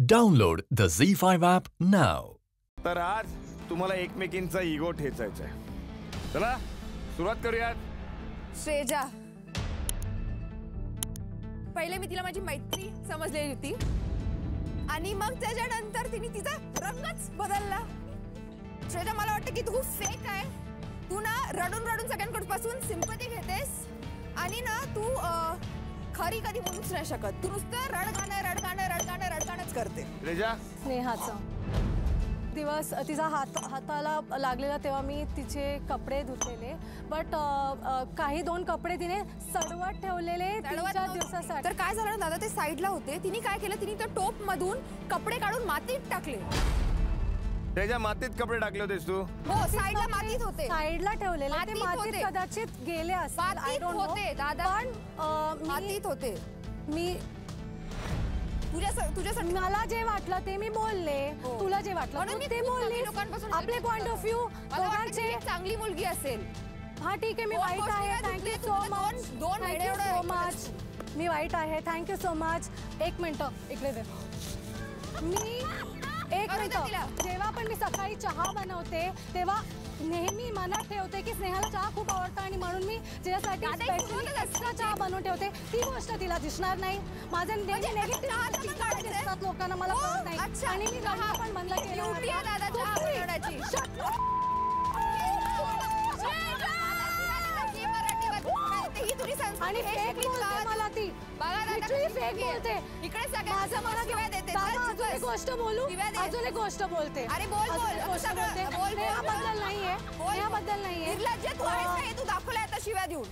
Download the ZEE5 app now. तर आज तुम्हाला एकमेकींचा इगो ठेचायचा आहे. चला सुरुवात करूयात. श्रेजा, पहिले मी तिला माझी मैत्री समजलेली होती आणि मग त्याच्यानंतर तिने तिचा रंगच बदलला. श्रेजा, मला वाटतं की तू खूप फेक आहे. तू ना रडून रडून सगळ्यांकडून सिंपती घेतेस आणि ना तू खरी कधी बोलूच नाही शकत. तू नुसतं रडगाणच करते. श्रेजा, स्नेहाचा दिवस तिचा हाताला लागलेला तेव्हा मी तिचे कपडे धुतलेले, बट काही दोन कपडे तिने सडवत ठेवलेले 3-4 दिवसासाठी. तर काय झालं ना दादा, ते साईडला होते. तिने काय केलं, तिने त्या टोप मधून कपडे काढून मातीत टाकले. श्रेजा, मातीत कपडे टाकले होतेस तू? हो, साईडला मातीत होते. साईडला ठेवलेले ते मातीत कदाचित गेले असतील. आय डोंट नो दादा, पण मातीत होते. मी तुझ्यासाठी मला जे वाटलं ते मी बोलले. तुला जे वाटलं ते बोलली. आपले पॉइंट ऑफ व्ह्यू दोघांचे. चांगली मुलगी असेल. हा ठीक आहे, मी वाईट आहे. Thank you so much. So much. मी वाईट आहे. Thank you so much. एक मिनिट इकडे दे. एक मिनिट. जेव्हा पण मी सकाळी चहा बनवते तेव्हा नेहमी मनात ठेवते की स्नेहाला चहा खूप आवडतं आणि म्हणून मी तिच्यासाठी एक्स्ट्रा चहा बनवून ठेवते. ती गोष्ट तिला दिसणार नाही. माझे नेगेटिव्ह दिसतात लोकांना, मला कळत नाही. आणि मी चहा पण बंद केलं. आणि फेक बोलते मला ती. फेक बोलते. इकडे सगळ्यांचं मला शिवाय देते. अजून एक गोष्ट बोलू. अजून एक गोष्ट बोलते. अरे बोल गोष्ट बोलते. याबद्दल नाहीये. याबद्दल नाहीये. निर्लज्ज तू आहेस का हे तू दाखवलंय आता शिव्या देऊन.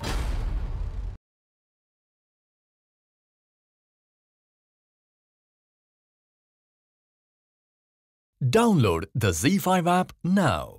Download the ZEE5 app now.